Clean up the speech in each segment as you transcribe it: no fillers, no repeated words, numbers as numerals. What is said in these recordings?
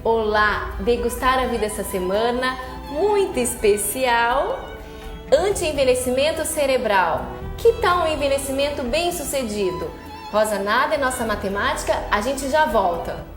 Olá, degustar a vida essa semana muito especial, anti-envelhecimento cerebral. Que tal um envelhecimento bem sucedido? Rosa Nader, nossa matemática, a gente já volta.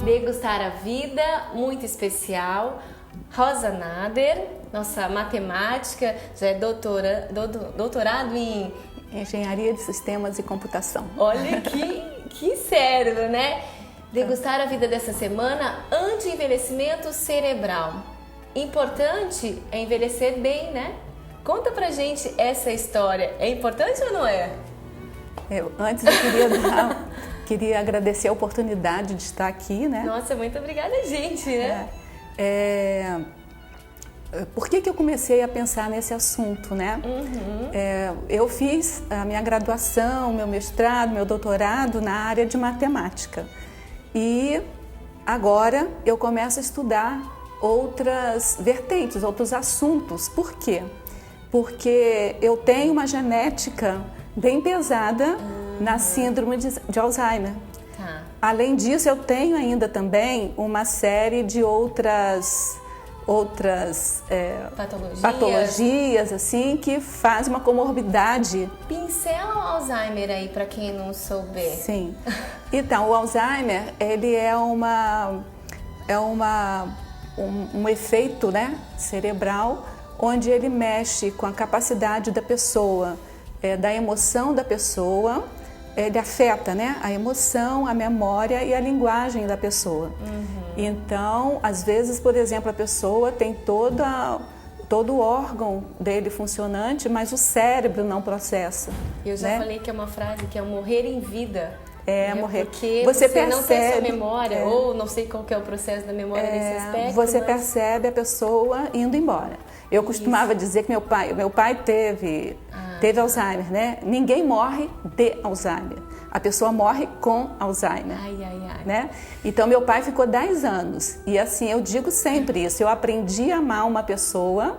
Degustar a vida, muito especial. Rosa Nader, nossa matemática, já é doutorado em Engenharia de Sistemas e Computação. Olha que sério, né? Degustar a vida dessa semana, anti-envelhecimento cerebral. Importante é envelhecer bem, né? Conta pra gente essa história. É importante ou não é? Antes eu queria agradecer a oportunidade de estar aqui, né? Nossa, muito obrigada, gente, né? Por que eu comecei a pensar nesse assunto, né? Eu fiz a minha graduação, meu mestrado, meu doutorado na área de matemática. E agora eu começo a estudar outras vertentes, outros assuntos. Por quê? Porque eu tenho uma genética bem pesada na síndrome de Alzheimer. Tá. Além disso, eu tenho ainda também uma série de outras patologias assim, que faz uma comorbidade. Pincela o Alzheimer aí, para quem não souber. Sim. Então, o Alzheimer, ele é um efeito, né, cerebral, onde ele mexe com a capacidade da pessoa, da emoção da pessoa. Ele afeta, né, a emoção, a memória e a linguagem da pessoa. Então, às vezes, por exemplo, a pessoa tem todo o órgão dele funcionante, mas o cérebro não processa. Eu já falei que é uma frase que é o morrer em vida. Morrer. Porque você não tem sua memória, ou não sei qual que é o processo da memória nesse aspecto. Você percebe a pessoa indo embora. Eu costumava dizer que meu pai teve Alzheimer, né? Ninguém morre de Alzheimer. A pessoa morre com Alzheimer. Né? Então, meu pai ficou 10 anos. E assim, eu digo sempre isso. Eu aprendi a amar uma pessoa,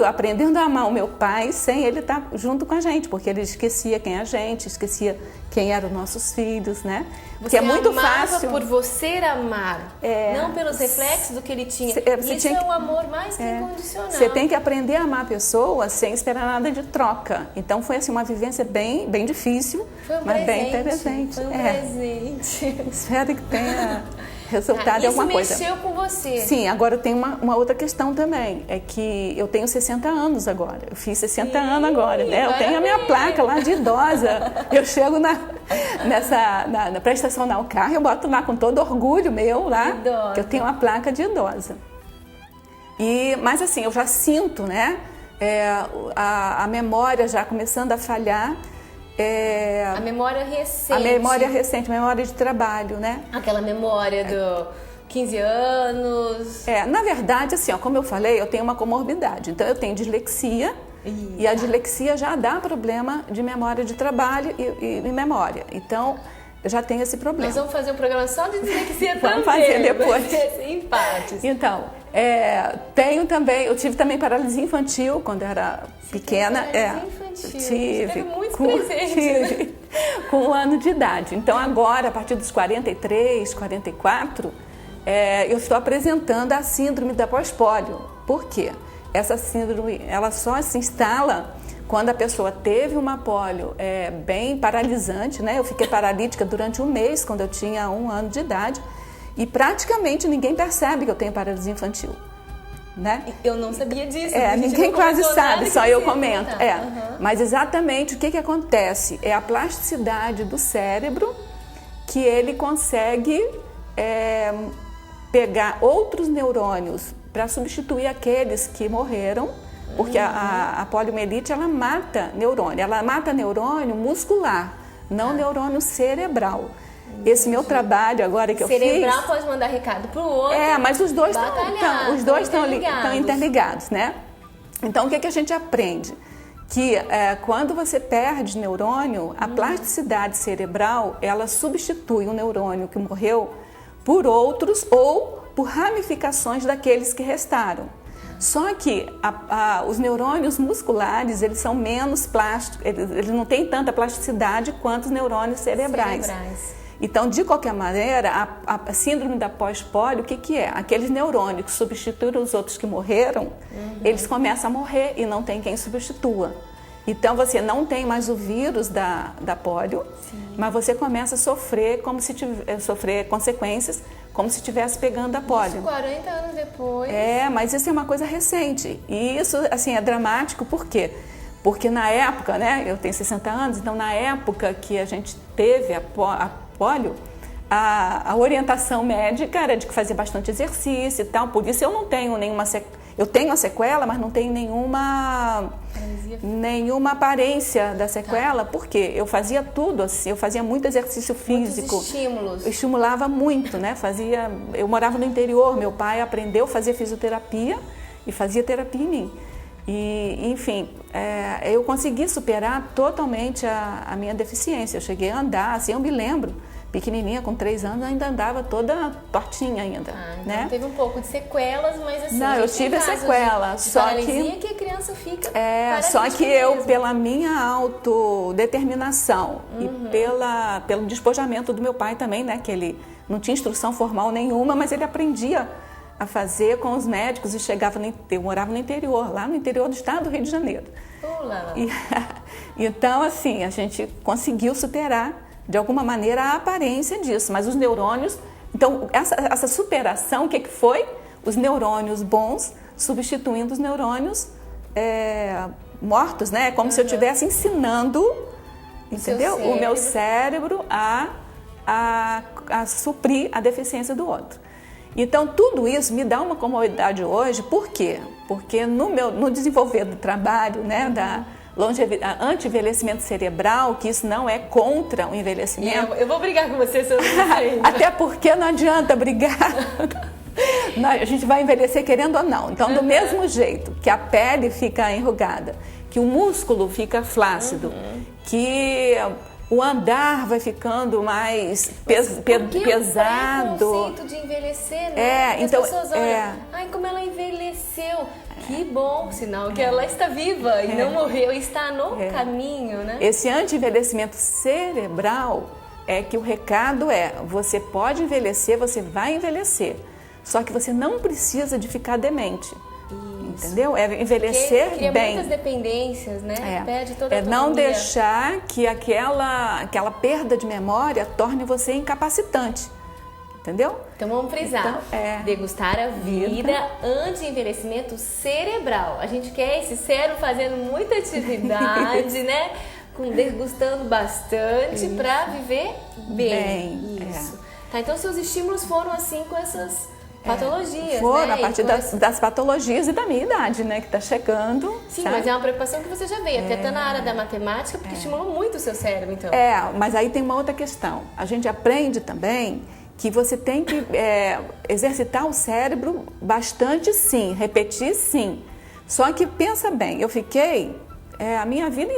aprendendo a amar o meu pai sem ele estar junto com a gente. Porque ele esquecia quem é a gente, esquecia quem eram os nossos filhos, né? Porque é muito amava fácil por você amar, não pelos reflexos do que ele tinha. Isso é o amor mais que incondicional. Você tem que aprender a amar a pessoa sem esperar nada de troca. Então foi assim uma vivência bem difícil, mas bem interessante. Foi um presente. Espero que tenha resultado em alguma coisa. Isso mexeu com você? Sim, agora tem uma outra questão também, é que eu tenho 60 anos agora, eu fiz 60 anos agora, né? Eu tenho a minha placa lá de idosa, eu chego na prestação do carro, eu boto lá com todo orgulho meu lá, idosa, que eu tenho uma placa de idosa. Mas assim, eu já sinto, né? A memória já começando a falhar. A memória recente. A memória recente, a memória de trabalho, né? Aquela memória do 15 anos. Na verdade, assim, como eu falei, eu tenho uma comorbidade. Então, eu tenho dislexia. E a dislexia já dá problema de memória de trabalho e memória. Então, eu já tenho esse problema. Nós vamos fazer um programa só de dislexia também. Vamos fazer depois. Vai ser empates. Então, eu tive também paralisia infantil quando era pequena. Paralisia infantil. Tive. Muito presente. Com 1 ano de idade. Então, agora, a partir dos 43, 44, eu estou apresentando a síndrome da pós-pólio. Por quê? Essa síndrome, ela só se instala quando a pessoa teve uma pólio bem paralisante, né? Eu fiquei paralítica durante 1 mês, quando eu tinha 1 ano de idade, e praticamente ninguém percebe que eu tenho paralisia infantil. né? Eu não sabia disso. A gente Ninguém não quase comentou sabe, nada só que eu você ia comento. contar. Mas exatamente o que acontece? É a plasticidade do cérebro que ele consegue pegar outros neurônios para substituir aqueles que morreram, porque a poliomielite ela mata neurônio muscular, não neurônio cerebral. Esse meu trabalho agora que eu fiz... Cerebral pode mandar recado para o outro. Mas os dois estão interligados, né? Então, o que a gente aprende? Que quando você perde neurônio, a plasticidade cerebral, ela substitui um neurônio que morreu por outros ou por ramificações daqueles que restaram. Só que os neurônios musculares, eles são menos plásticos, eles não têm tanta plasticidade quanto os neurônios cerebrais. Então, de qualquer maneira, a síndrome da pós-polio, o que é? Aqueles neurônios que substituíram os outros que morreram, eles começam a morrer e não tem quem substitua. Então, você não tem mais o vírus da polio, mas você começa a sofrer sofrer consequências como se estivesse pegando a polio. Isso 40 anos depois. Mas isso é uma coisa recente. E isso, assim, é dramático, por quê? Porque na época, né, eu tenho 60 anos, então na época que a gente teve a polio, a orientação médica era de que fazia bastante exercício e tal, por isso eu não tenho nenhuma eu tenho a sequela, mas não tenho nenhuma aparência da sequela, porque eu fazia tudo assim, eu fazia muito exercício físico. Muitos estímulos. Eu estimulava muito, né? Eu morava no interior, meu pai aprendeu a fazer fisioterapia e fazia terapia em mim. E, enfim, eu consegui superar totalmente a minha deficiência. Eu cheguei a andar, assim, eu me lembro, pequenininha, com 3 anos, ainda andava toda tortinha ainda, então né? Teve um pouco de sequelas, mas assim... Não, eu tive sequela, só que a criança fica... só que eu, pela minha autodeterminação e pelo despojamento do meu pai também, né? Que ele não tinha instrução formal nenhuma, mas ele aprendia a fazer com os médicos e eu morava no interior, lá no interior do estado do Rio de Janeiro. Então, assim, a gente conseguiu superar de alguma maneira a aparência disso, mas os neurônios... Então, essa superação, o que foi? Os neurônios bons substituindo os neurônios mortos, né? Como se eu estivesse ensinando, entendeu? O meu cérebro a suprir a deficiência do outro. Então, tudo isso me dá uma comodidade hoje, por quê? Porque no desenvolver do trabalho, né, da anti-envelhecimento cerebral, que isso não é contra o envelhecimento. Eu vou brigar com você sobre isso aí. Até porque não adianta brigar. A gente vai envelhecer querendo ou não. Então, do mesmo jeito que a pele fica enrugada, que o músculo fica flácido, que o andar vai ficando mais pesado. O conceito de envelhecer, né? Então, as pessoas olham, ai, como ela envelheceu. Que bom, sinal que ela está viva e não morreu, está no caminho, né? Esse anti-envelhecimento cerebral é que o recado você pode envelhecer, você vai envelhecer, só que você não precisa de ficar demente. Isso. Entendeu? É envelhecer porque bem. Muitas dependências, né? Perde toda a autonomia. Não deixar que aquela perda de memória torne você incapacitante. Entendeu? Então vamos frisar. Degustar a vida anti-envelhecimento cerebral. A gente quer esse cérebro fazendo muita atividade, né? Degustando bastante para viver bem. Isso. Tá, então seus estímulos foram assim com essas patologias, foram, né? A partir das patologias e da minha idade, né? Que tá chegando. Sim, sabe? mas é uma preocupação que você já veio, até na área da matemática, porque estimulou muito o seu cérebro, então. Mas aí tem uma outra questão. A gente aprende também que você tem que exercitar o cérebro bastante, sim, repetir, sim. Só que pensa bem, eu fiquei a minha vida,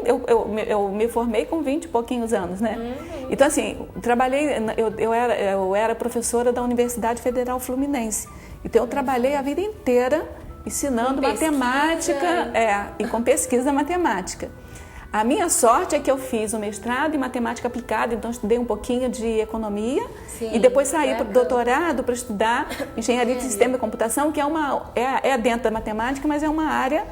eu me formei com 20 e pouquinhos anos, né? Então, assim, trabalhei, eu era professora da Universidade Federal Fluminense. Então, eu trabalhei a vida inteira ensinando matemática e com pesquisa matemática. A minha sorte é que eu fiz o mestrado em matemática aplicada, então estudei um pouquinho de economia. Sim, e depois saí para o doutorado para estudar engenharia de sistema e computação, que é dentro da matemática, mas é uma área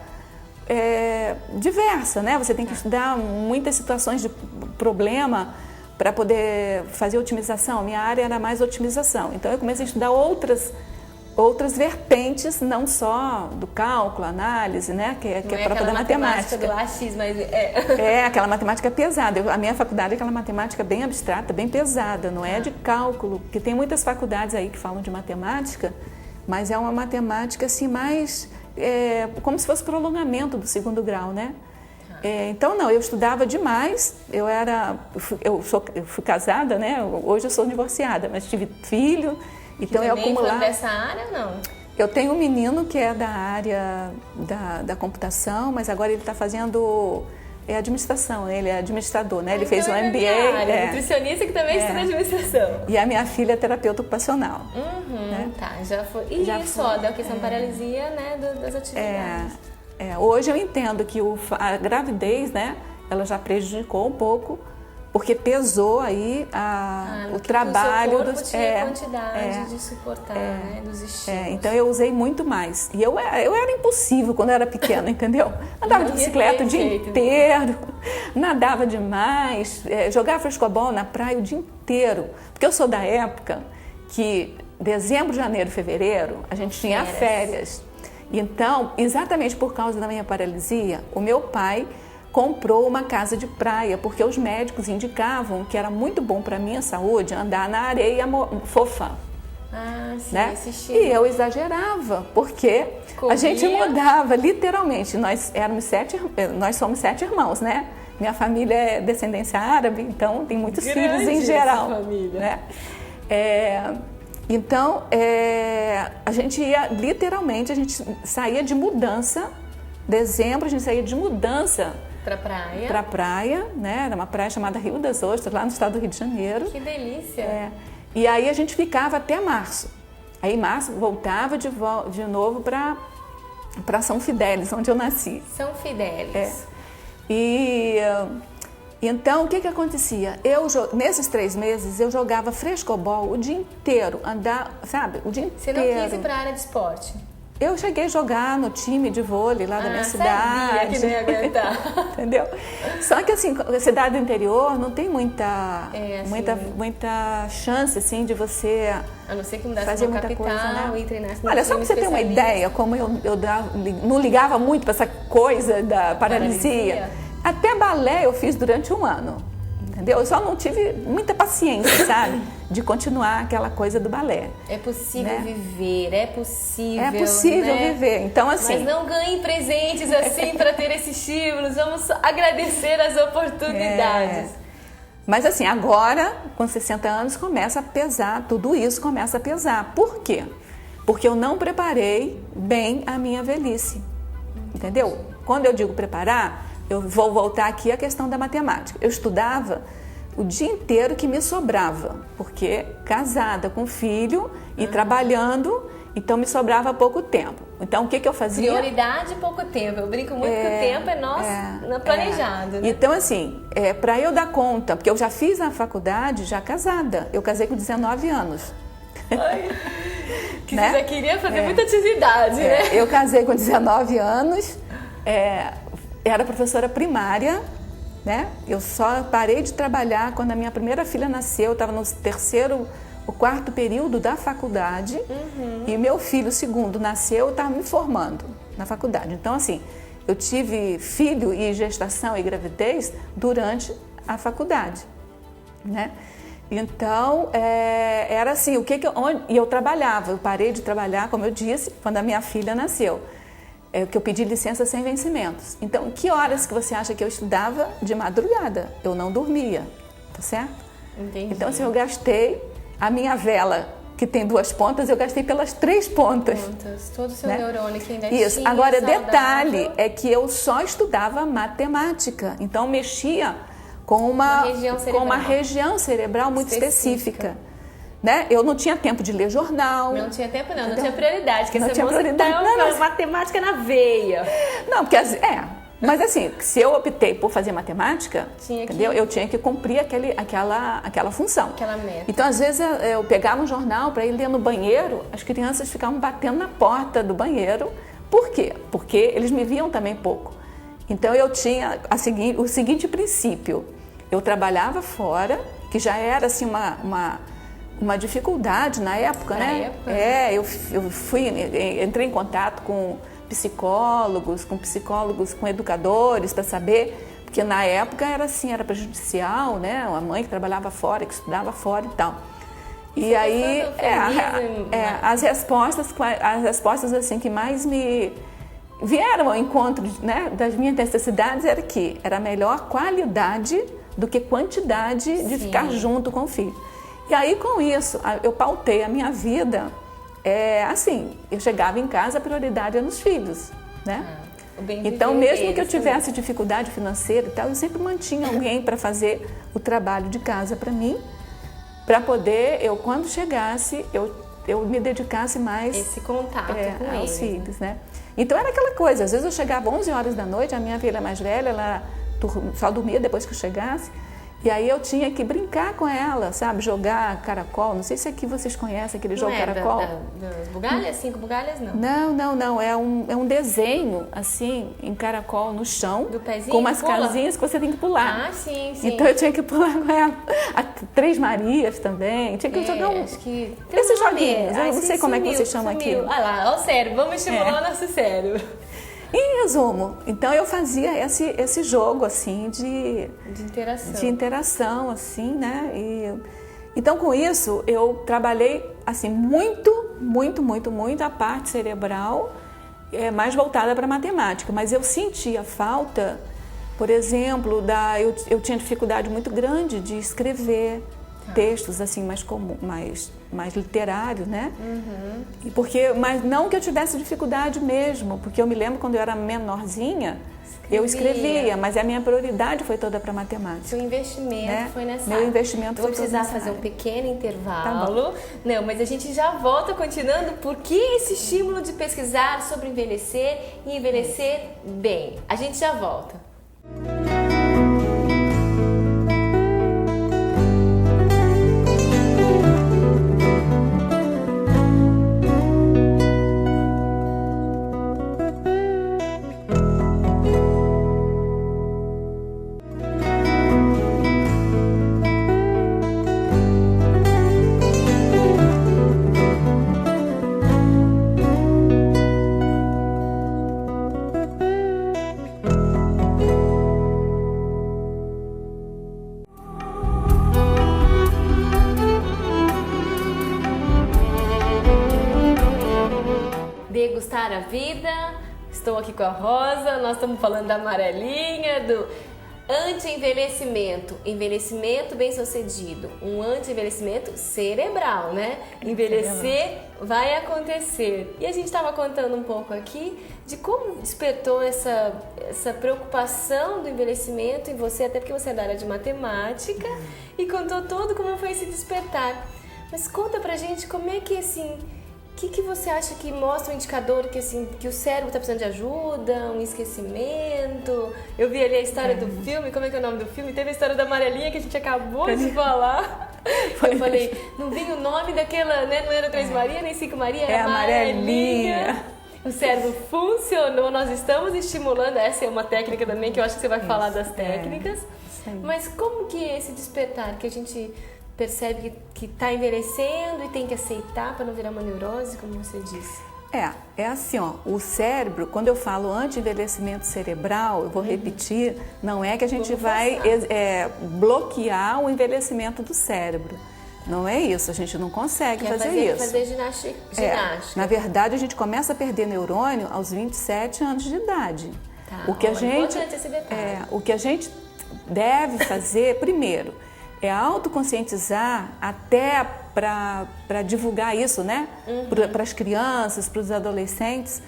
diversa, né? Você tem que estudar muitas situações de problema para poder fazer otimização. Minha área era mais otimização. Então eu comecei a estudar outras outras vertentes, não só do cálculo, análise, né, que é própria da matemática. Do AX, mas aquela matemática pesada. A minha faculdade é aquela matemática bem abstrata, bem pesada, não é de cálculo, porque tem muitas faculdades aí que falam de matemática, mas é uma matemática assim mais como se fosse prolongamento do segundo grau, né? Então, não, eu estudava demais, eu fui casada, né? Hoje eu sou divorciada, mas tive filho, então eu acumulava... Foi dessa área ou não? Eu tenho um menino que é da área da computação, mas agora ele está fazendo administração, ele é administrador, né? Ele fez um MBA. Nutricionista que também estuda administração. E a minha filha é terapeuta ocupacional. Né? Tá, já foi. E só da questão paralisia, né, das atividades. Hoje eu entendo que a gravidez, né, ela já prejudicou um pouco, porque pesou aí o trabalho. O seu corpo tinha quantidade de suportar, né, dos estímulos. Então eu usei muito mais. E eu era impossível quando eu era pequena, entendeu? Andava de bicicleta o dia inteiro, nadava demais, jogava frescobol na praia o dia inteiro. Porque eu sou da época que dezembro, janeiro, fevereiro, a gente tinha férias. Então, exatamente por causa da minha paralisia, o meu pai comprou uma casa de praia, porque os médicos indicavam que era muito bom para a minha saúde andar na areia fofa. Sim, né? E eu exagerava, porque a gente mudava, literalmente. Nós somos 7 irmãos, né? Minha família é descendência árabe, então tem muitos filhos em geral. Família. Né? Então, a gente ia, literalmente, a gente saía de mudança, dezembro a gente saía de mudança pra praia, né? Era uma praia chamada Rio das Ostras, lá no estado do Rio de Janeiro. Que delícia! E aí a gente ficava até março. Aí em março voltava de novo para São Fidélis, onde eu nasci. São Fidélis. Então, o que acontecia? Nesses 3 meses, eu jogava frescobol o dia inteiro, o dia inteiro. Você não quis ir para a área de esporte? Eu cheguei a jogar no time de vôlei lá da minha cidade. Sabia que não ia aguentar. Entendeu? Só que, assim, cidade do interior não tem muita chance, assim, de você a não ser que mudasse fazer uma muita capital coisa, né? E treinasse no Olha, só para você ter uma ideia, como eu não ligava muito para essa coisa da paralisia. Até balé eu fiz durante 1 ano, entendeu? Eu só não tive muita paciência, sabe? De continuar aquela coisa do balé. É possível viver, é possível. É possível viver, então assim... Mas não ganhe presentes assim para ter esses estímulos, vamos agradecer as oportunidades. Mas assim, agora, com 60 anos, começa a pesar, tudo isso começa a pesar. Por quê? Porque eu não preparei bem a minha velhice, entendeu? Quando eu digo preparar... Eu vou voltar aqui à questão da matemática. Eu estudava o dia inteiro que me sobrava, porque casada com filho e trabalhando, então me sobrava pouco tempo. Então, o que eu fazia? Prioridade pouco tempo. Eu brinco muito que o tempo é nosso planejado. Né? Então, assim, para eu dar conta, porque eu já fiz a faculdade já casada. Eu casei com 19 anos. Ai, que você já queria fazer muita atividade, né? Eu casei com 19 anos. Era professora primária, né? Eu só parei de trabalhar quando a minha primeira filha nasceu. Eu estava no 3º ou 4º período da faculdade. E meu filho, o 2º, nasceu, eu estava me formando na faculdade. Então, assim, eu tive filho e gestação e gravidez durante a faculdade, né? Então, era assim, e eu trabalhava. Eu parei de trabalhar, como eu disse, quando a minha filha nasceu. Que eu pedi licença sem vencimentos. Então, que horas que você acha que eu estudava? De madrugada. Eu não dormia, tá certo? Entendi. Então, assim, eu gastei a minha vela, que tem 2 pontas, eu gastei pelas 3 pontas. Todo o seu neurônio que ainda Isso. tinha. Agora, saudável. Detalhe, é que eu só estudava matemática. Então, mexia com uma região cerebral muito específica. Né? Eu não tinha tempo de ler jornal. Não tinha tempo, não tinha prioridade. Porque não essa tinha prioridade. Não, matemática na veia. Não, porque mas assim, se eu optei por fazer matemática, entendeu? Eu tinha que cumprir aquela função. Aquela meta. Então, às vezes, eu pegava um jornal para ir ler no banheiro, as crianças ficavam batendo na porta do banheiro. Por quê? Porque eles me viam também pouco. Então, eu tinha o seguinte princípio. Eu trabalhava fora, que já era assim uma dificuldade na época, né? Eu entrei em contato com psicólogos, com educadores para saber, porque na época era assim, era prejudicial, né? Uma mãe que trabalhava fora, que estudava fora e tal. E aí, as respostas assim que mais me vieram ao encontro, né, das minhas necessidades era que era melhor qualidade do que quantidade de ficar junto com o filho. E aí, com isso, eu pautei a minha vida, assim, eu chegava em casa, a prioridade era nos filhos, né? Então, mesmo que eu tivesse dificuldade financeira e tal, eu sempre mantinha alguém para fazer o trabalho de casa para mim, para poder, quando chegasse, eu me dedicasse mais esse contato com aos eles, filhos, né? Então era aquela coisa, às vezes eu chegava 11 horas da noite, a minha filha mais velha, ela só dormia depois que eu chegasse, e aí eu tinha que brincar com ela, sabe? Jogar caracol, não sei se aqui vocês conhecem aquele jogo caracol. Das bugalhas? 5 bugalhas, não? Não, é um desenho, assim, em caracol no chão, do pezinho, com umas casinhas que você tem que pular. Ah, sim. Então eu tinha que pular com ela. Três Marias também, tinha que jogar acho que esses joguinhos, eu não sei como é que vocês chamam aquilo. Ah lá, ó o cérebro, vamos estimular o nosso cérebro. Em resumo, então eu fazia esse jogo assim de interação assim, né? Então com isso eu trabalhei assim muito a parte cerebral mais voltada para matemática, mas eu sentia falta, por exemplo, eu tinha dificuldade muito grande de escrever textos assim mais literários, né? Mas não que eu tivesse dificuldade mesmo, porque eu me lembro quando eu era menorzinha, eu escrevia, mas a minha prioridade foi toda para matemática. Seu investimento foi nessa área. Meu investimento foi todo nessa área. Vou precisar fazer um pequeno intervalo. Não, mas a gente já volta continuando. Por que esse estímulo de pesquisar sobre envelhecer e envelhecer bem? A gente já volta. Degustar a vida, estou aqui com a Rosa, nós estamos falando da amarelinha, do anti-envelhecimento, envelhecimento bem-sucedido, um anti-envelhecimento cerebral, né? Envelhecer vai acontecer. E a gente estava contando um pouco aqui de como despertou essa preocupação do envelhecimento em você, até porque você é da área de matemática, e contou todo como foi esse despertar. Mas conta pra gente como é que assim... O que você acha que mostra um indicador que o cérebro está precisando de ajuda, um esquecimento? Eu vi ali a história do filme, como é que é o nome do filme? Teve a história da amarelinha que a gente acabou de falar. Eu falei, não vinha o nome daquela, né? Não era Três Maria nem Cinco Maria, era amarelinha. O cérebro funcionou, nós estamos estimulando, essa é uma técnica também que eu acho que você vai falar das técnicas. Mas como que é esse despertar que a gente... percebe que está envelhecendo e tem que aceitar para não virar uma neurose, como você disse? É assim, ó, o cérebro, quando eu falo anti-envelhecimento cerebral, eu vou repetir, não é que a gente vai bloquear o envelhecimento do cérebro. Não é isso, a gente não consegue fazer isso. Fazer ginástica. Na verdade, a gente começa a perder neurônio aos 27 anos de idade. O que a gente deve fazer primeiro é autoconscientizar até para divulgar isso, né? Para as crianças, para os adolescentes,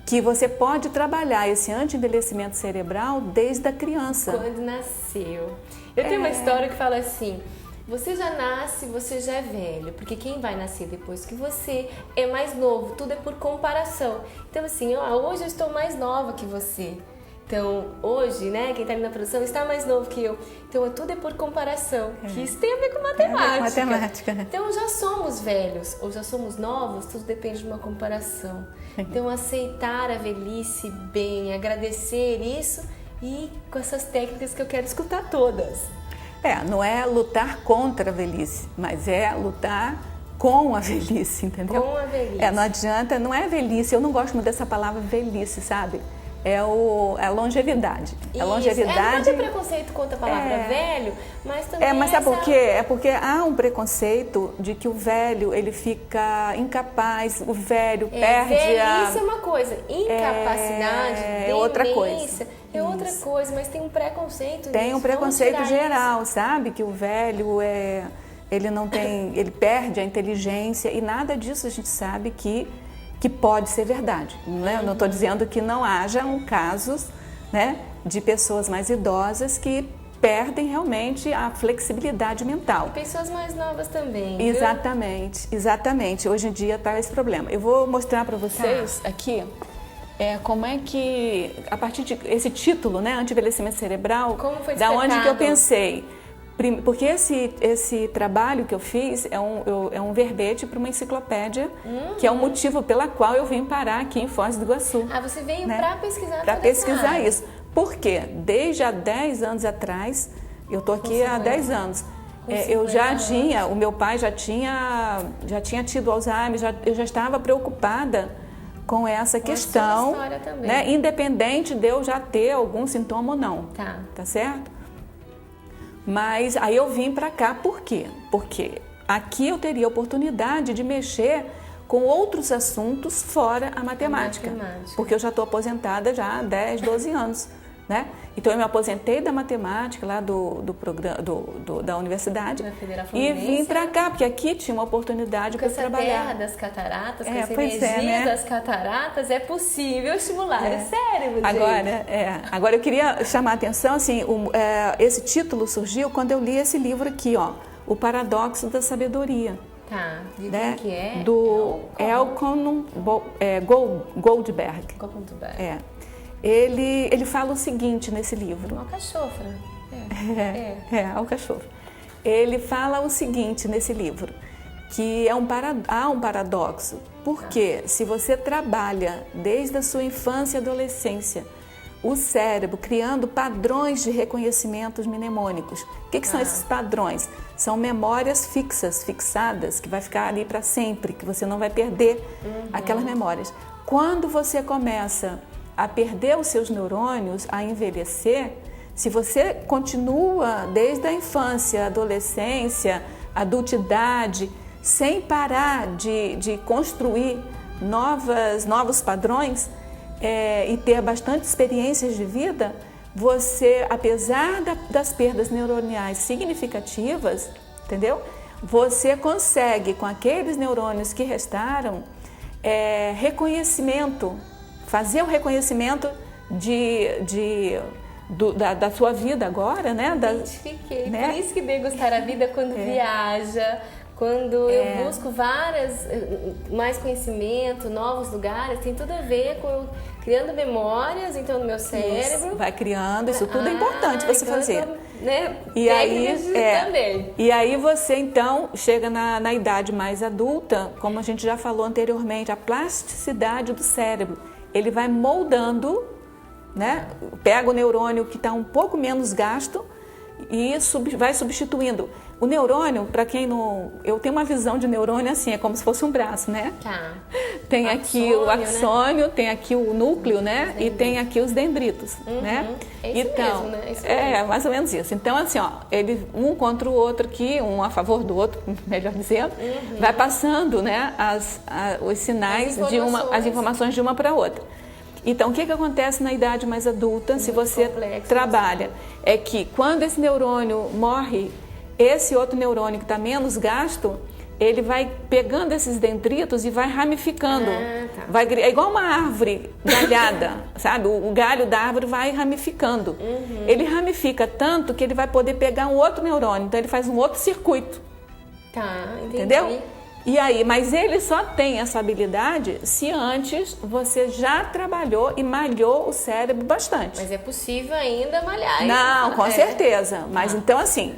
que você pode trabalhar esse anti-envelhecimento cerebral desde a criança. Quando nasceu. Eu tenho uma história que fala assim, você já nasce, você já é velho, porque quem vai nascer depois que você é mais novo, tudo é por comparação. Então assim, hoje eu estou mais nova que você. Então, hoje, né, quem está ali na produção está mais novo que eu. Então, tudo é por comparação, que isso tem a ver com matemática. Né? Então, já somos velhos ou já somos novos, tudo depende de uma comparação. Então, aceitar a velhice bem, agradecer isso e com essas técnicas que eu quero escutar todas. Não é lutar contra a velhice, mas é lutar com a velhice, entendeu? Com a velhice. Não adianta, não é velhice, eu não gosto muito dessa palavra velhice, sabe? É a longevidade. Isso. A longevidade... Não tem preconceito contra a palavra velho, mas também mas sabe por quê? É porque há um preconceito de que o velho, ele fica incapaz, o velho perde velhice é uma coisa, incapacidade, é outra coisa. É outra coisa, mas tem um preconceito. Tem um preconceito geral, sabe? Que o velho ele não tem, ele perde a inteligência e nada disso a gente sabe que pode ser verdade. Né? Eu não estou dizendo que não hajam casos, né, de pessoas mais idosas que perdem realmente a flexibilidade mental. E pessoas mais novas também. Exatamente, viu? Exatamente. Hoje em dia está esse problema. Eu vou mostrar para vocês aqui como é que, a partir de esse título, né, anti-envelhecimento cerebral, como foi da onde que eu pensei. Porque esse trabalho que eu fiz é um verbete para uma enciclopédia, que é o motivo pela qual eu vim parar aqui em Foz do Iguaçu. Ah, você veio para pesquisar para pesquisar isso. Por quê? Desde há 10 anos atrás, eu estou aqui há 10 anos. Eu já tinha, o meu pai já tinha tido Alzheimer, eu já estava preocupada com essa questão, né, independente de eu já ter algum sintoma ou não. Tá certo? Mas aí eu vim para cá, por quê? Porque aqui eu teria a oportunidade de mexer com outros assuntos fora a matemática. Porque eu já estou aposentada já há 10, 12 anos, né? Então eu me aposentei da matemática lá do programa da universidade e vim para cá, porque aqui tinha uma oportunidade para trabalhar. Terra das cataratas, com essa energia das cataratas, é possível estimular o cérebro, gente. Agora eu queria chamar a atenção, assim, esse título surgiu quando eu li esse livro aqui, ó, O Paradoxo da Sabedoria. Tá, de quem que é? Do Elkon Goldberg. Ele fala o seguinte nesse livro. Alcachofra. Alcachofra. Ele fala o seguinte nesse livro, que há um paradoxo. Porque se você trabalha desde a sua infância e adolescência o cérebro criando padrões de reconhecimentos mnemônicos. O que são esses padrões? São memórias fixadas, que vai ficar ali para sempre, que você não vai perder aquelas memórias. Quando você começa a perder os seus neurônios, a envelhecer, se você continua desde a infância, adolescência, adultidade, sem parar de construir novos padrões e ter bastante experiências de vida, você, apesar das perdas neuroniais significativas, entendeu? Você consegue, com aqueles neurônios que restaram, fazer o reconhecimento da sua vida agora, né? Identifiquei. Né? Por isso que degustar a vida quando viaja, quando eu busco mais conhecimento, novos lugares, tem tudo a ver com eu criando memórias, então, no meu cérebro. Isso, vai criando, isso tudo é importante você fazer. Também. E aí você, então, chega na idade mais adulta, como a gente já falou anteriormente, a plasticidade do cérebro. Ele vai moldando, né? Pega o neurônio que está um pouco menos gasto e vai substituindo. O neurônio, para quem não... Eu tenho uma visão de neurônio assim, é como se fosse um braço, né? Tá. Tem aqui o axônio, né? Tem aqui o núcleo, né? E tem aqui os dendritos, né? É isso mesmo, né? Mais ou menos isso. Então, assim, ó, ele um contra o outro aqui, um a favor do outro, melhor dizendo, vai passando, né? Os sinais, as informações de uma para outra. Então, o que acontece na idade mais adulta, se você trabalha? É que quando esse neurônio morre, esse outro neurônio que está menos gasto, ele vai pegando esses dendritos e vai ramificando. É igual uma árvore galhada, sabe? O galho da árvore vai ramificando. Ele ramifica tanto que ele vai poder pegar um outro neurônio, então ele faz um outro circuito. Tá, entendi. Entendeu? E aí, mas ele só tem essa habilidade se antes você já trabalhou e malhou o cérebro bastante. Mas é possível ainda malhar. Não, com certeza. Mas então, assim,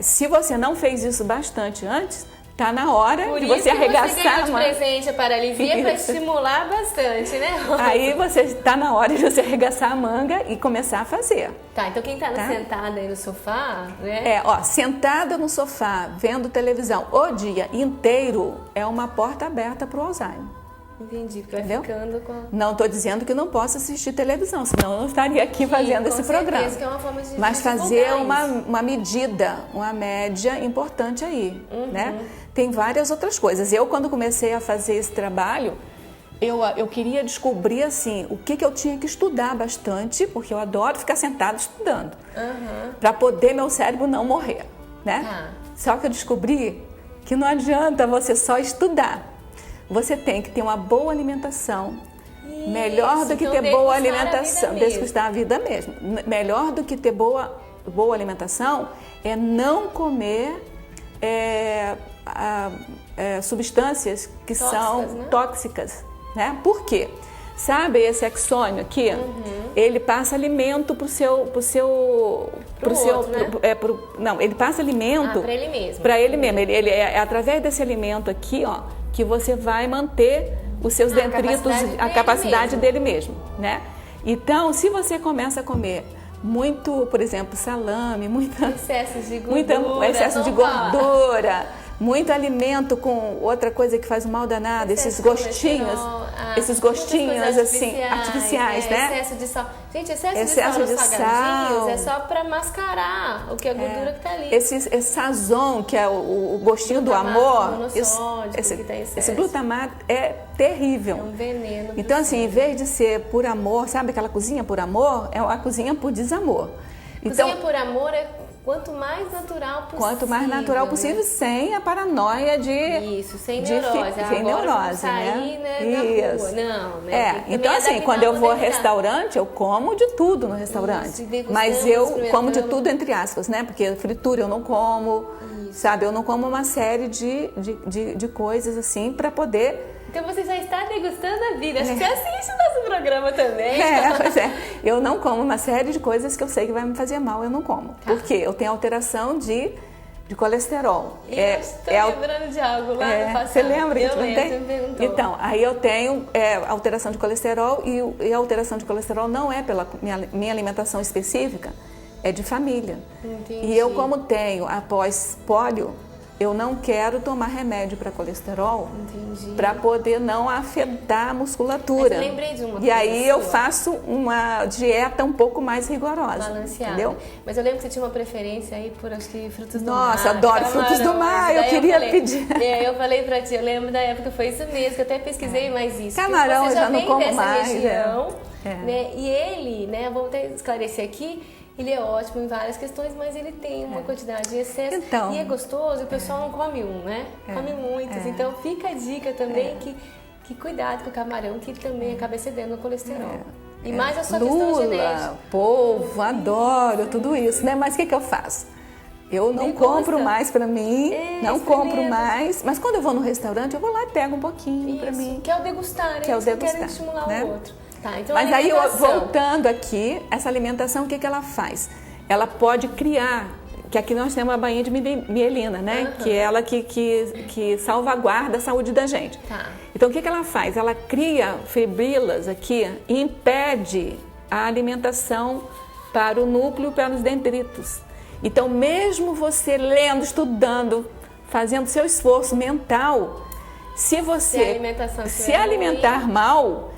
se você não fez isso bastante antes, tá na hora Por de isso você que arregaçar você ganhou de uma... presente a paralisia para Isso. estimular bastante, né? Aí você está na hora de você arregaçar a manga e começar a fazer. Tá, então quem tá, Tá? sentada aí no sofá, né? Sentada no sofá, vendo televisão o dia inteiro, é uma porta aberta para o Alzheimer. Entendi, porque vai Entendeu? ficando com... Não estou dizendo que não posso assistir televisão, senão eu não estaria aqui fazendo esse programa. Que é uma forma de Mas divulgar fazer isso. uma medida, uma média importante aí, né? Tem várias outras coisas. Eu, quando comecei a fazer esse trabalho, eu queria descobrir, assim, o que eu tinha que estudar bastante, porque eu adoro ficar sentado estudando, para poder meu cérebro não morrer, né? Tá. Só que eu descobri que não adianta você só estudar. Você tem que ter uma boa alimentação. Isso, Melhor do que então ter boa degustar a vida alimentação, mesmo. degustar a vida mesmo. Melhor do que ter boa alimentação é não comer substâncias que Tóxicas, são né? tóxicas, né? Por quê? Sabe esse axônio aqui? Ele passa alimento pro outro, né? Não, ele passa alimento para ele mesmo. para ele mesmo. Ele é através desse alimento aqui, ó, que você vai manter os seus detritos, a capacidade dele mesmo, né? Então, se você começa a comer muito, por exemplo, salame, excesso de gordura, muito alimento com outra coisa que faz um mal danado, esses gostinhos assim, artificiais, né? Excesso de sal. Gente, excesso de sal nos salgadinhos é só para mascarar o que a gordura que tá ali. Esse sazon, que é o gostinho do amor, esse glutamato é terrível. É um veneno. Então, assim, em vez de ser por amor, sabe aquela cozinha por amor? É uma cozinha por desamor. Cozinha por amor é quanto mais natural possível. Quanto mais natural possível, sem a paranoia de... Isso, sem neurose. Sem neurose, sair, né? Na rua. Não, né? Então assim, quando eu vou ao restaurante, eu como de tudo no restaurante. Mas eu como de tudo entre aspas, né? Porque fritura eu não como, sabe? Eu não como uma série de coisas assim para poder... Então você já está degustando a vida. Acho que você assiste o nosso programa também. Pois é. Eu não como uma série de coisas que eu sei que vai me fazer mal, eu não como. Porque eu tenho alteração de colesterol. Eu estou lembrando de algo lá no passado. Você lembra? Eu lembro, você me perguntou. Então, aí eu tenho alteração de colesterol e a alteração de colesterol não é pela minha alimentação específica, é de família. Entendi. E eu, como tenho após pólio, eu não quero tomar remédio para colesterol para poder não afetar a musculatura. Mas eu lembrei de uma E aí coisa eu sua. faço uma dieta um pouco mais rigorosa. Balanceada. Entendeu? Mas eu lembro que você tinha uma preferência aí por, acho que, frutos do mar. Nossa, adoro frutos do mar. Eu queria pedir. Eu falei pra ti, eu lembro da época, foi isso mesmo, que eu até pesquisei mais isso. Camarão você eu já não como dessa mais. Região, né? E ele, né, vamos até esclarecer aqui, ele é ótimo em várias questões, mas ele tem uma quantidade de excesso. Então, e é gostoso, o pessoal não come né? Come muitos. Então fica a dica também que cuidado com o camarão, que ele também acaba excedendo o colesterol. E mais a sua questão genética. Polvo, adoro tudo isso, né? Mas o que eu faço? Eu não compro mais para mim, não compro mais. Mas quando eu vou no restaurante, eu vou lá e pego um pouquinho para mim. Que é o degustar, que é o degustar, querem estimular o outro. Tá, então mas aí, voltando aqui, essa alimentação, o que ela faz? Ela pode criar, que aqui nós temos a bainha de mielina, né? Que é ela que salvaguarda a saúde da gente. Tá. Então, o que ela faz? Ela cria fibrilas aqui e impede a alimentação para o núcleo, para os dendritos. Então, mesmo você lendo, estudando, fazendo seu esforço mental, se você se alimentar mal,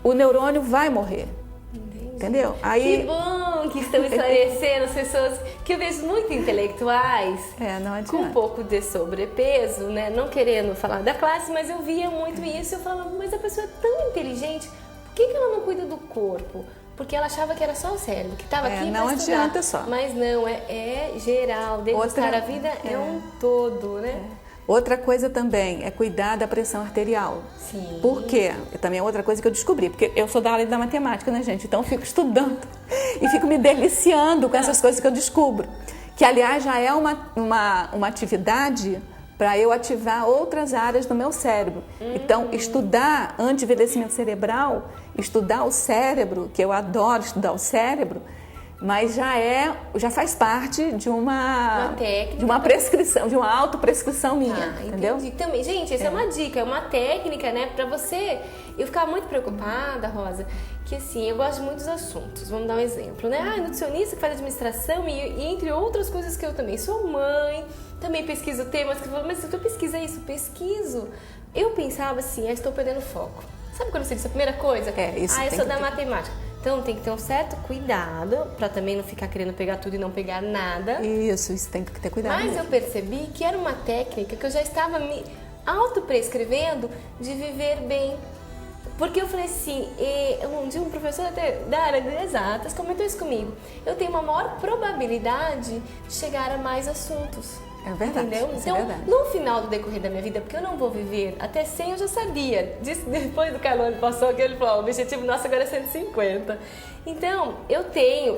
o neurônio vai morrer. Entendi. Entendeu? Aí... Que bom que estão esclarecendo as pessoas que eu vejo muito intelectuais não adianta. com um pouco de sobrepeso, né? Não querendo falar da classe, mas eu via muito isso. Eu falava, mas a pessoa é tão inteligente, por que ela não cuida do corpo? Porque ela achava que era só o cérebro, que estava aqui não para estudar. adianta só. Mas não, é geral. Degustar a vida é um todo, né? Outra coisa também é cuidar da pressão arterial. Sim. Por quê? Também é outra coisa que eu descobri, porque eu sou da área da matemática, né, gente? Então eu fico estudando e fico me deliciando com essas coisas que eu descubro. Que, aliás, já é uma atividade para eu ativar outras áreas do meu cérebro. Então, estudar anti-envelhecimento cerebral, estudar o cérebro, que eu adoro estudar o cérebro, mas já faz parte de uma técnica, de uma prescrição, de uma autoprescrição minha, entendeu? Entendi. Também, gente, essa é uma dica, é uma técnica, né, pra você. Eu ficava muito preocupada, Rosa, que assim, eu gosto muito dos assuntos. Vamos dar um exemplo, né? Nutricionista que faz administração e entre outras coisas que eu também sou mãe, também pesquiso temas que eu falo, mas você pesquisa isso? Pesquiso. Eu pensava assim, estou perdendo foco. Sabe quando você disse a primeira coisa? Isso eu sou da matemática. Então tem que ter um certo cuidado para também não ficar querendo pegar tudo e não pegar nada. Isso tem que ter cuidado. Mas eu percebi que era uma técnica que eu já estava me autoprescrevendo de viver bem. Porque eu falei assim, um dia um professor da área de exatas comentou isso comigo. Eu tenho uma maior probabilidade de chegar a mais assuntos. É verdade. Entendeu? Então, no final do decorrer da minha vida, porque eu não vou viver até 100, eu já sabia. Depois do Carlone passou, que ele falou, o objetivo nosso agora é 150. Então, eu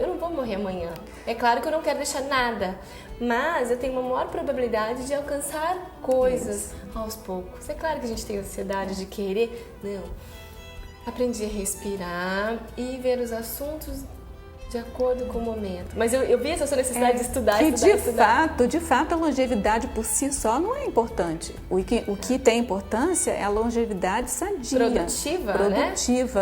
não vou morrer amanhã. É claro que eu não quero deixar nada, mas eu tenho uma maior probabilidade de alcançar coisas aos poucos. É claro que a gente tem ansiedade de querer, não. Aprendi a respirar e ver os assuntos de acordo com o momento. Mas eu vi essa sua necessidade de estudar. De fato, a longevidade por si só não é importante. O que tem importância é a longevidade sadia. Produtiva, né?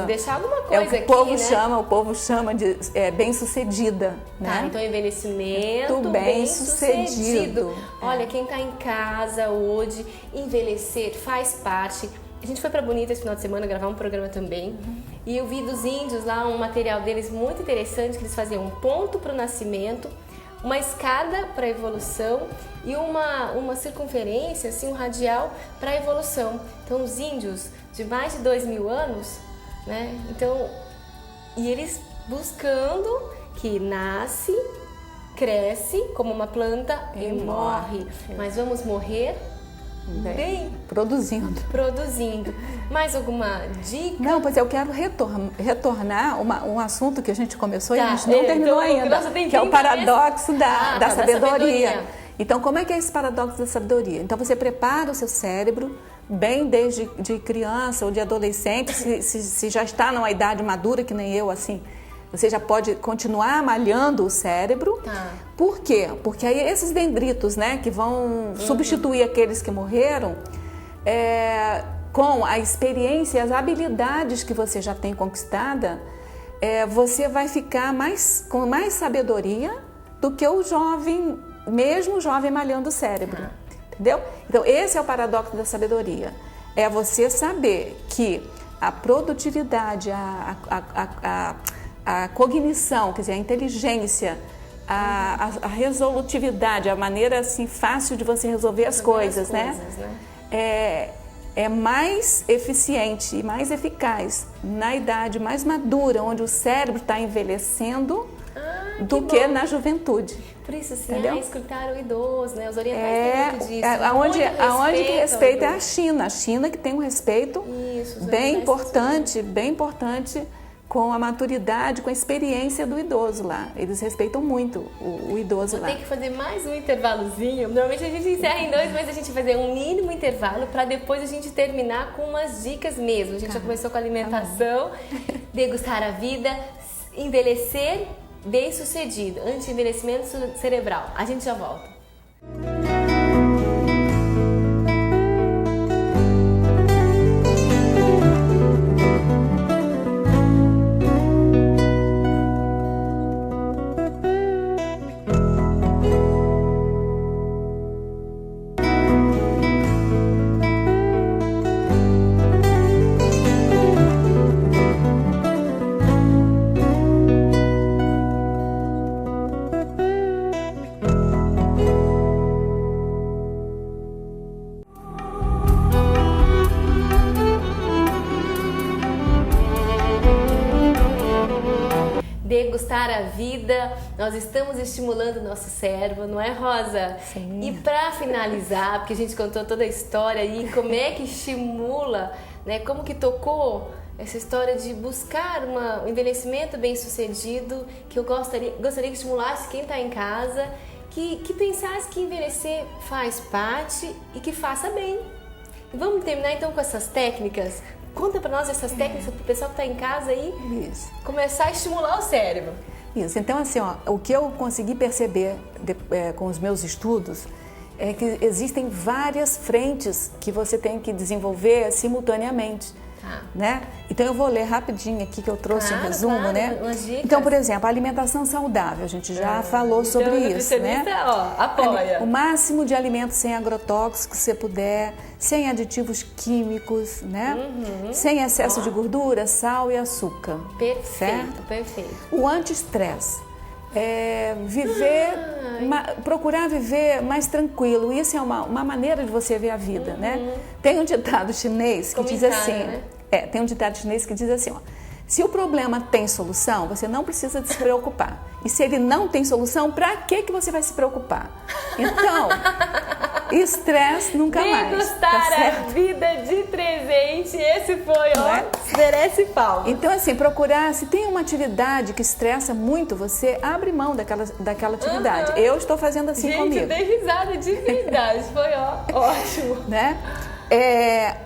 Deixar alguma coisa o povo chama de bem-sucedida. Tá, né? então envelhecimento bem-sucedido. Olha, quem está em casa hoje, envelhecer faz parte. A gente foi para Bonita esse final de semana gravar um programa também. E eu vi dos índios lá um material deles muito interessante, que eles faziam um ponto para o nascimento, uma escada para a evolução e uma circunferência, assim, um radial para a evolução. Então os índios de mais de 2.000 anos, né? Então, e eles buscando que nasce, cresce como uma planta e morre. Mas vamos morrer bem. Produzindo. Mais alguma dica? Não, pois eu quero retornar um assunto que a gente começou e a gente não terminou ainda, que é o paradoxo da sabedoria. Então, como é que é esse paradoxo da sabedoria? Então, você prepara o seu cérebro bem desde de criança ou de adolescente, se já está numa idade madura, que nem eu, assim, você já pode continuar malhando o cérebro. Por quê? Porque aí esses dendritos, né, que vão substituir aqueles que morreram, com a experiência e as habilidades que você já tem conquistada, você vai ficar com mais sabedoria do que o jovem, mesmo o jovem malhando o cérebro. Entendeu? Então, esse é o paradoxo da sabedoria. É você saber que a produtividade, a cognição, quer dizer, a inteligência, a resolutividade, a maneira assim fácil de você resolver as coisas, né? É mais eficiente e mais eficaz na idade mais madura, onde o cérebro está envelhecendo, do que na juventude. Por isso, assim, escutar o idoso, né? Os orientais têm muito disso. Aonde que respeita é a China. A China que tem um respeito bem importante com a maturidade, com a experiência do idoso lá. Eles respeitam muito o idoso lá. Tem que fazer mais um intervalozinho. Normalmente a gente encerra em 2, mas a gente vai fazer um mínimo intervalo para depois a gente terminar com umas dicas mesmo. A gente já começou com alimentação, degustar a vida, envelhecer bem-sucedido, anti-envelhecimento cerebral. A gente já volta. Degustar a vida, nós estamos estimulando o nosso cérebro, não é, Rosa? Sim. E para finalizar, porque a gente contou toda a história aí, como é que estimula, né? Como que tocou essa história de buscar um envelhecimento bem-sucedido, que eu gostaria que estimulasse quem está em casa, que pensasse que envelhecer faz parte e que faça bem. E vamos terminar então com essas técnicas? Conta para nós essas técnicas para o pessoal que está em casa aí começar a estimular o cérebro. Isso. Então, assim, ó, o que eu consegui perceber com os meus estudos é que existem várias frentes que você tem que desenvolver simultaneamente. Né? Então eu vou ler rapidinho aqui que eu trouxe um resumo, né? Então, por exemplo, a alimentação saudável, a gente já falou sobre isso, né? Ó, apoia. O máximo de alimentos sem agrotóxicos que você puder, sem aditivos químicos, né? Sem excesso de gordura, sal e açúcar. Perfeito, certo? perfeito. O anti-estresse. Procurar viver mais tranquilo. Isso é uma maneira de você ver a vida, né? Tem um ditado chinês que diz assim, né? Tem um ditado chinês que diz assim, ó, se o problema tem solução, você não precisa de se preocupar. E se ele não tem solução, pra que você vai se preocupar? Então, estresse nunca mais. Degustar a vida de presente, esse foi, ó, merece palmas. Então, assim, procurar, se tem uma atividade que estressa muito você, abre mão daquela atividade. Eu estou fazendo assim comigo. Gente, dei risada de verdade, foi ótimo. Né?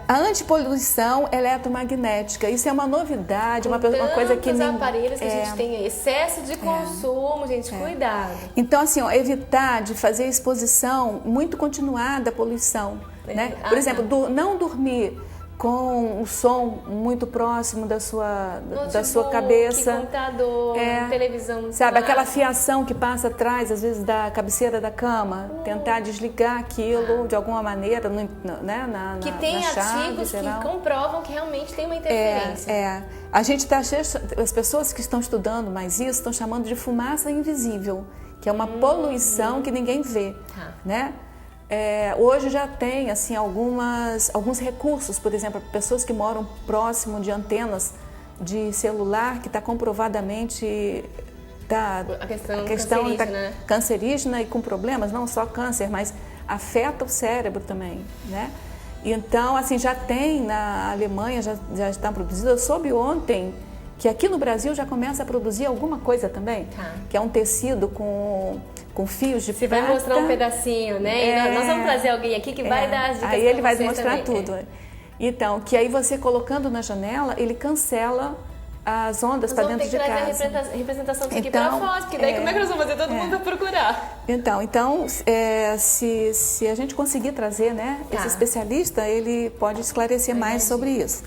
A antipoluição eletromagnética, isso é uma novidade, uma coisa que... Os aparelhos que a gente tem excesso de consumo, gente, cuidado. Então, assim, ó, evitar de fazer exposição muito continuada à poluição, né? Por exemplo, não dormir com o som muito próximo da sua cabeça. Computador, televisão. Sabe, aquela fiação que passa atrás, às vezes, da cabeceira da cama. Tentar desligar aquilo de alguma maneira, né, que tem artigos que comprovam que realmente tem uma interferência. A gente está cheio, as pessoas que estão estudando mais isso estão chamando de fumaça invisível, que é uma poluição que ninguém vê, né? Hoje já tem assim, alguns recursos, por exemplo, pessoas que moram próximo de antenas de celular, que está comprovadamente a questão cancerígena e com problemas, não só câncer, mas afeta o cérebro também, né? Então, assim, já tem na Alemanha, já está produzido. Eu soube ontem que aqui no Brasil já começa a produzir alguma coisa também, que é um tecido com fios de prata. Você vai mostrar um pedacinho, né? E nós vamos trazer alguém aqui que vai dar as dicas. Aí ele vai mostrar também. tudo. Então, que aí você colocando na janela, ele cancela as ondas para dentro de casa. Nós vamos ter que trazer a representação disso aqui para fora, porque daí como é que nós vamos fazer todo mundo procurar? Então se a gente conseguir trazer, né, esse especialista, ele pode esclarecer mais sobre isso.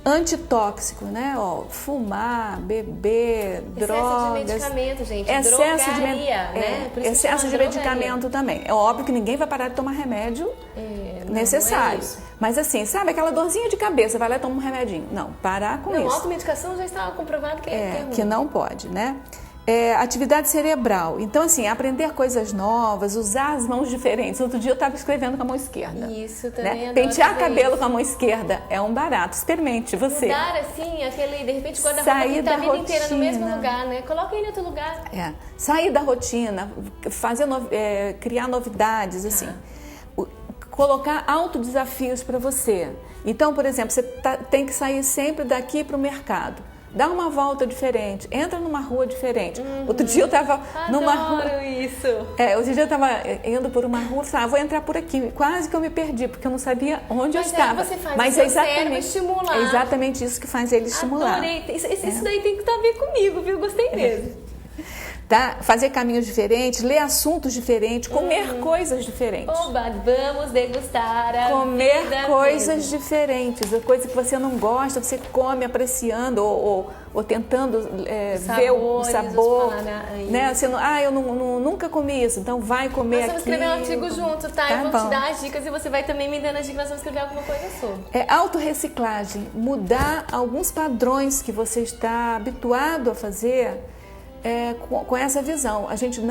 Antitóxico, né? Fumar, beber, drogas. Excesso de medicamento, gente. Excesso drogaria, né? Excesso de medicamento também. É óbvio que ninguém vai parar de tomar remédio necessário. Mas assim, sabe aquela dorzinha de cabeça, vai lá e toma um remedinho. Não, parar com isso. A automedicação já está comprovado que é ruim. Que não pode, né? Atividade cerebral. Então, assim, aprender coisas novas, usar as mãos diferentes. Outro dia eu estava escrevendo com a mão esquerda. Isso também. Né? Pentear cabelo com a mão esquerda é um barato. Experimente você. Mudar, assim, de repente, guarda-roupa que está a vida inteira no mesmo lugar, né? Coloca ele em outro lugar. Sair da rotina, criar novidades, assim. Colocar autodesafios para você. Então, por exemplo, você tem que sair sempre daqui para o mercado. Dá uma volta diferente, entra numa rua diferente. Outro dia eu estava numa rua. Adoro isso! Outro dia eu estava indo por uma rua e falei, vou entrar por aqui. Quase que eu me perdi, porque eu não sabia onde eu estava. Mas é exatamente isso que faz ele estimular. Adorei! Isso daí tem que estar bem comigo, viu? Gostei mesmo. Tá? Fazer caminhos diferentes, ler assuntos diferentes, comer coisas diferentes. Oba, vamos degustar a comer vida coisas mesmo. diferentes, coisa que você não gosta, você come apreciando ou tentando ver o sabor. Né? Você eu nunca comi isso, então vai comer aqui. Nós vamos escrever um artigo junto, tá? Eu vou te dar as dicas e você vai também me dando as dicas, nós vamos escrever alguma coisa sobre. Autorreciclagem, mudar alguns padrões que você está habituado a fazer. Com essa visão, a gente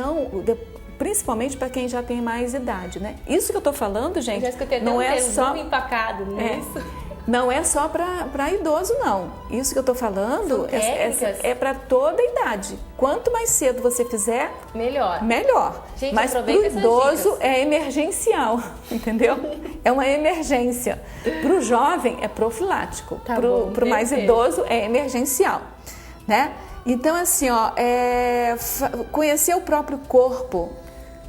principalmente para quem já tem mais idade, né? Isso que eu estou falando, gente, já escutei, não é só empacado, isso? Não é só para idoso, não. Isso que eu estou falando é para toda a idade. Quanto mais cedo você fizer, melhor. Gente, mas para o idoso é emergencial, entendeu? É uma emergência. Para o jovem é profilático. Para o mais idoso é emergencial, né? Então, assim, conhecer o próprio corpo,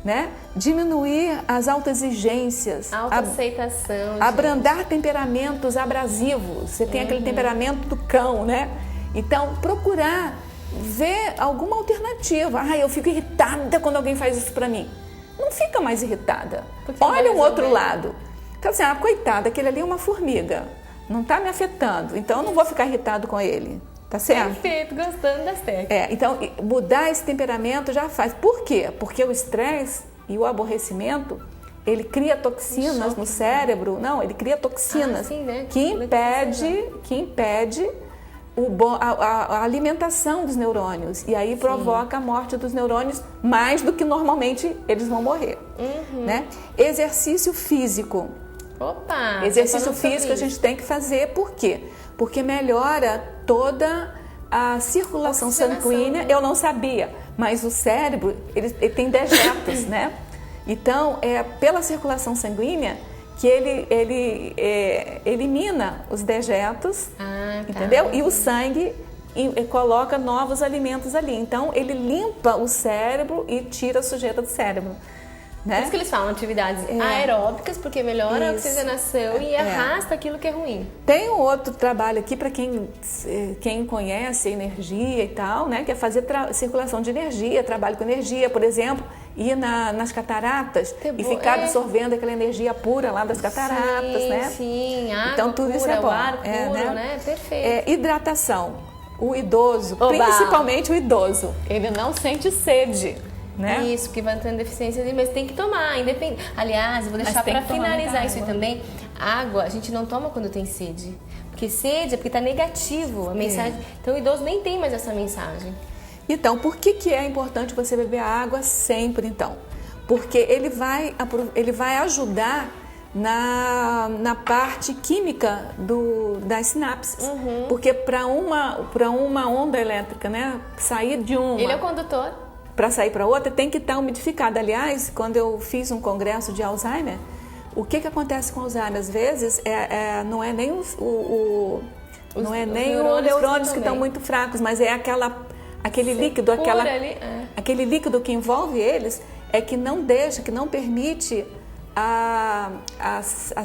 né? Diminuir as autoexigências. Autoaceitação. Abrandar temperamentos abrasivos. Você tem aquele temperamento do cão, né? Então, procurar ver alguma alternativa. Ah, eu fico irritada quando alguém faz isso pra mim. Não fica mais irritada. Olha um outro lado. Então assim, coitada, aquele ali é uma formiga. Não tá me afetando, então eu não vou ficar irritado com ele. Tá certo? Perfeito, gostando das técnicas. Então, mudar esse temperamento já faz. Por quê? Porque o estresse e o aborrecimento, ele cria toxinas no cérebro. Não, ele cria toxinas sim, né? que impede a alimentação dos neurônios. E aí provoca a morte dos neurônios mais do que normalmente eles vão morrer. Né? Exercício físico. Opa! Exercício físico a gente tem que fazer. Por quê? Porque melhora toda a circulação sanguínea. Eu não sabia, mas o cérebro ele tem dejetos, né? Então, é pela circulação sanguínea que ele elimina os dejetos, entendeu? E o sangue coloca novos alimentos ali. Então, ele limpa o cérebro e tira a sujeira do cérebro. Né? Por isso que eles falam atividades aeróbicas, porque melhora a oxigenação e arrasta aquilo que é ruim. Tem um outro trabalho aqui para quem conhece energia e tal, né? Que é fazer circulação de energia, trabalho com energia, por exemplo, ir nas cataratas e ficar absorvendo aquela energia pura lá das cataratas, né? Sim, água então tudo pura, isso é bom. O ar puro, né? Perfeito. Hidratação. O idoso, principalmente o idoso, ele não sente sede. Né? Isso, que vai entrando deficiência, mas tem que tomar, independente. Aliás, eu vou deixar para finalizar isso aí também. Água, a gente não toma quando tem sede. Porque sede é porque está negativo a mensagem. Então o idoso nem tem mais essa mensagem. Então, por que é importante você beber água sempre, então? Porque ele vai ajudar na parte química das sinapses. Porque para uma onda elétrica, né, sair de uma... Ele é o condutor. Para sair para outra, tem que estar umidificada. Aliás, quando eu fiz um congresso de Alzheimer, o que acontece com Alzheimer? Às vezes, não é nem os neurônios que estão muito fracos, mas é aquele líquido, aquele líquido que envolve eles, é que não deixa, que não permite a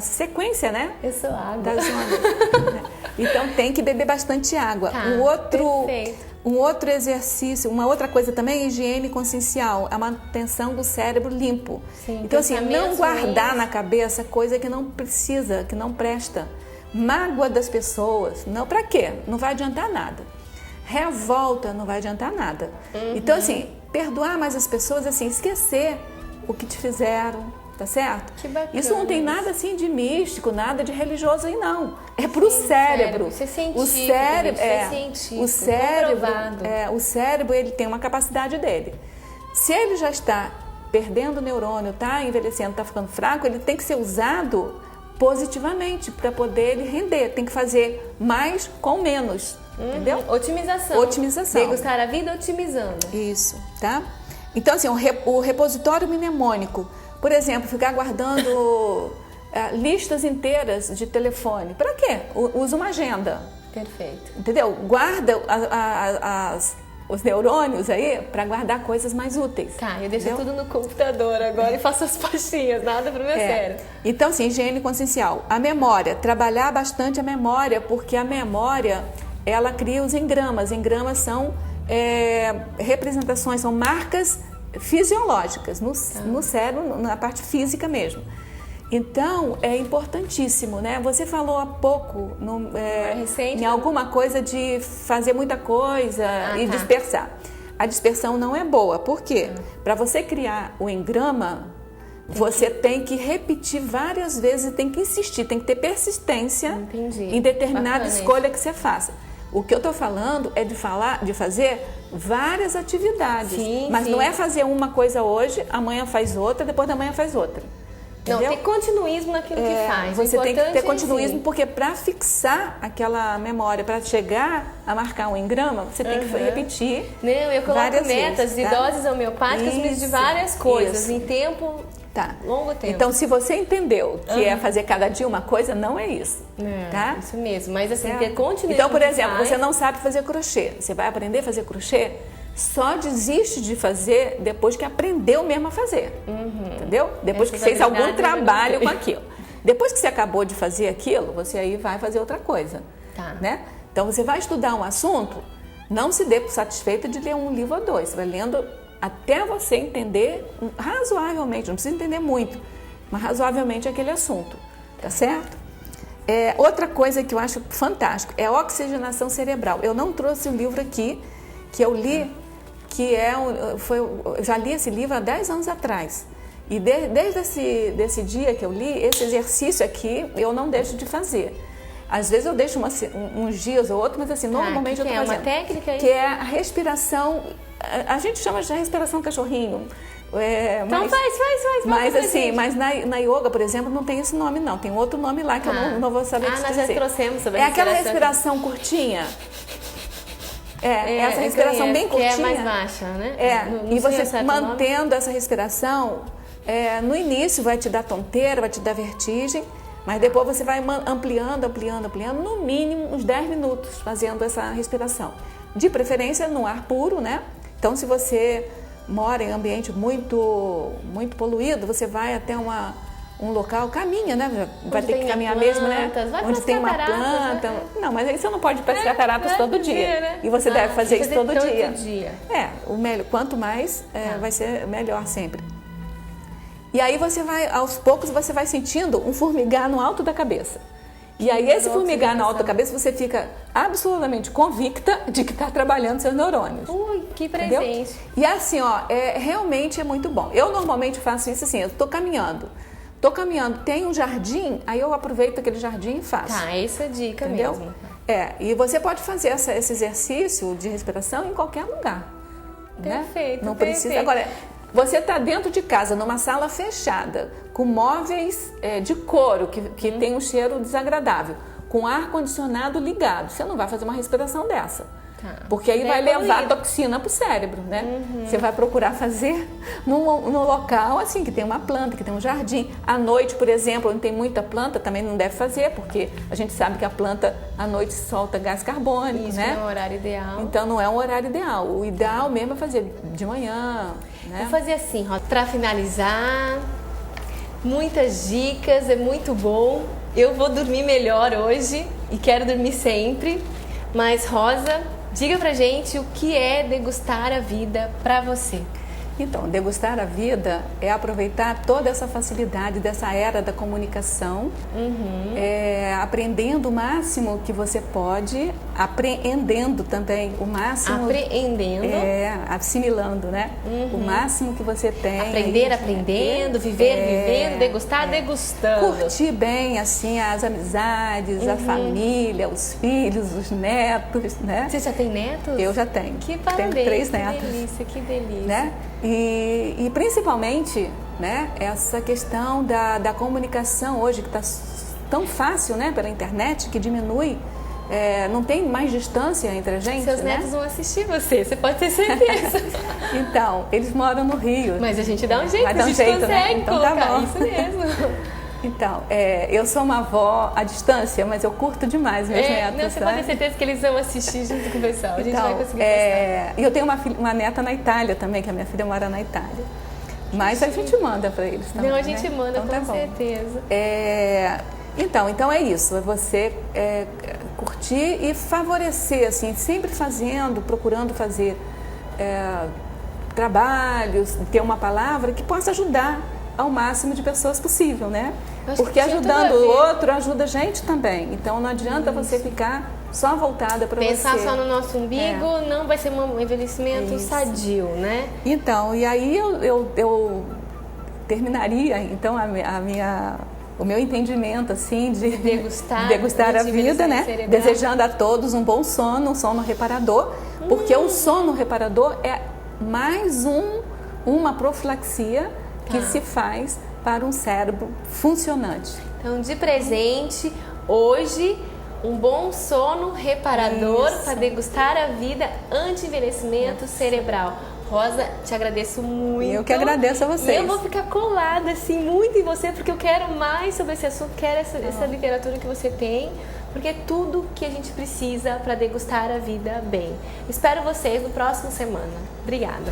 sequência, né? Eu sou água. Das ondas. Então, tem que beber bastante água. Perfeito. Um outro exercício, uma outra coisa também é higiene consciencial, a manutenção do cérebro limpo. Sim, então, assim, não guardar na cabeça coisa que não precisa, que não presta. Mágoa das pessoas, não, pra quê? Não vai adiantar nada. Revolta, não vai adiantar nada. Então, assim, perdoar mais as pessoas, assim, esquecer o que te fizeram. Tá certo? Que bacana. Isso não tem nada assim de místico, nada de religioso aí não. É pro cérebro. Isso é científico. O cérebro científico, o cérebro ele tem uma capacidade dele. Se ele já está perdendo o neurônio, está envelhecendo, está ficando fraco, ele tem que ser usado positivamente para poder ele render. Tem que fazer mais com menos, entendeu? Otimização. Degustar a vida otimizando. Isso, tá? Então assim, o repositório mnemônico. Por exemplo, ficar guardando listas inteiras de telefone. Para quê? Usa uma agenda. Perfeito. Entendeu? Guarda os neurônios aí para guardar coisas mais úteis. Tá, eu deixo tudo no computador agora e faço as pastinhas, nada pro meu cérebro. Então, assim, higiene consciencial. A memória, trabalhar bastante a memória, porque a memória, ela cria os engramas. Engramas são representações, são marcas fisiológicas no cérebro, na parte física mesmo. Então, é importantíssimo, né? Você falou há pouco em alguma coisa de fazer muita coisa e dispersar. A dispersão não é boa. Por quê? Para você criar o engrama, você tem que repetir várias vezes, tem que insistir, tem que ter persistência em determinada escolha que você faça. O que eu estou falando é de fazer várias atividades. Mas não é fazer uma coisa hoje, amanhã faz outra, depois da manhã faz outra. Não, entendeu? ter continuismo naquilo que faz. Você tem que ter continuismo, porque para fixar aquela memória, para chegar a marcar um engrama, você tem que repetir. Não, eu coloco metas de doses homeopáticas de várias coisas, em tempo... longo tempo. Então, se você entendeu que é fazer cada dia uma coisa, não é isso. Tá? Isso mesmo. Mas assim, ter continuidade. Então, por exemplo, você não sabe fazer crochê. Você vai aprender a fazer crochê, só desiste de fazer depois que aprendeu mesmo a fazer. Entendeu? Depois que fez algum trabalho com aquilo. Depois que você acabou de fazer aquilo, você aí vai fazer outra coisa. Né? Então, você vai estudar um assunto, não se dê por satisfeita de ler um livro ou dois. Você vai lendo até você entender razoavelmente, não precisa entender muito, mas razoavelmente aquele assunto, tá certo? Outra coisa que eu acho fantástico é a oxigenação cerebral. Eu não trouxe um livro aqui que eu li, eu já li esse livro há 10 anos atrás. E desde esse dia que eu li, esse exercício aqui eu não deixo de fazer. Às vezes eu deixo uns dias ou outros, mas assim, normalmente eu estou fazendo. É uma técnica aí? Que é a respiração, a gente chama de respiração cachorrinho. Então faz. Mas assim, mas na yoga, por exemplo, não tem esse nome não. Tem outro nome lá que eu não vou saber dizer. Nós já trouxemos sobre a aquela respiração curtinha. Essa respiração bem curtinha. Que é mais baixa, né? E você mantendo essa respiração, no início vai te dar tonteira, vai te dar vertigem, mas depois você vai ampliando, no mínimo uns 10 minutos fazendo essa respiração. De preferência no ar puro, né? Então, se você mora em ambiente muito poluído, você vai até um local, caminha, né? Vai ter que caminhar mesmo, né? Onde tem uma planta. Né? Não, mas aí você não pode ir para as cataratas todo dia. Né? E você deve fazer isso todo dia. Quanto mais, vai ser melhor sempre. E aí você vai, aos poucos, você vai sentindo um formigar no alto da cabeça. E aí esse formigar no alto da cabeça, você fica absolutamente convicta de que está trabalhando seus neurônios. Ui, que presente. Entendeu? E assim, realmente é muito bom. Eu normalmente faço isso assim, eu estou caminhando, tem um jardim, aí eu aproveito aquele jardim e faço. Tá, essa é a dica mesmo. E você pode fazer esse exercício de respiração em qualquer lugar. Perfeito, né? Não precisa. Agora, você está dentro de casa, numa sala fechada, com móveis de couro, que tem um cheiro desagradável, com ar-condicionado ligado. Você não vai fazer uma respiração dessa. Porque aí vai levar toxina para o cérebro, né? Você vai procurar fazer num local assim, que tem uma planta, que tem um jardim. À noite, por exemplo, onde tem muita planta, também não deve fazer, porque a gente sabe que a planta à noite solta gás carbônico, isso, né? Não é um horário ideal. Então não é um horário ideal. O ideal mesmo é fazer de manhã, né? Vou fazer assim, para finalizar, muitas dicas, é muito bom. Eu vou dormir melhor hoje e quero dormir sempre. Mas, Rosa, diga pra gente o que é degustar a vida pra você. Então, degustar a vida é aproveitar toda essa facilidade dessa era da comunicação, aprendendo o máximo que você pode, apreendendo também o máximo... Apreendendo. Assimilando, né? O máximo que você tem. Aprender aprendendo, viver vivendo, degustar degustando. Curtir bem, assim, as amizades, a família, os filhos, os netos, né? Você já tem netos? Eu já tenho. Que parabéns, tenho 3 netos. Que delícia. Né? E principalmente, né, essa questão da comunicação hoje, que está tão fácil, né, pela internet, que diminui, não tem mais distância entre a gente. Seus netos vão assistir você pode ter certeza. Então, eles moram no Rio. Mas a gente dá um jeito, a gente consegue, né? Então, colocar tá bom. isso mesmo. Então, eu sou uma avó à distância, mas eu curto demais meus netos. Não, você pode ter certeza que eles vão assistir junto com o pessoal. A gente vai conseguir postar. E eu tenho uma neta na Itália também, que a minha filha mora na Itália. Mas a gente manda para eles também. Não, a gente manda, então, com certeza. Então é isso, é você curtir e favorecer, assim, sempre procurando fazer trabalhos, ter uma palavra que possa ajudar ao máximo de pessoas possível, né? Porque ajudando o outro ajuda a gente também. Então não adianta você ficar só voltada para você. Pensar só no nosso umbigo não vai ser um envelhecimento sadio, né? Então, e aí eu terminaria então o meu entendimento assim de degustar a vida, né? Cerebral. Desejando a todos um bom sono, um sono reparador, porque o sono reparador é mais uma profilaxia que se faz para um cérebro funcionante. Então, de presente, hoje, um bom sono reparador para degustar a vida anti-envelhecimento cerebral. Rosa, te agradeço muito. Eu que agradeço a vocês. E eu vou ficar colada, assim, muito em você, porque eu quero mais sobre esse assunto, quero essa literatura que você tem, porque é tudo que a gente precisa para degustar a vida bem. Espero vocês no próximo semana. Obrigada.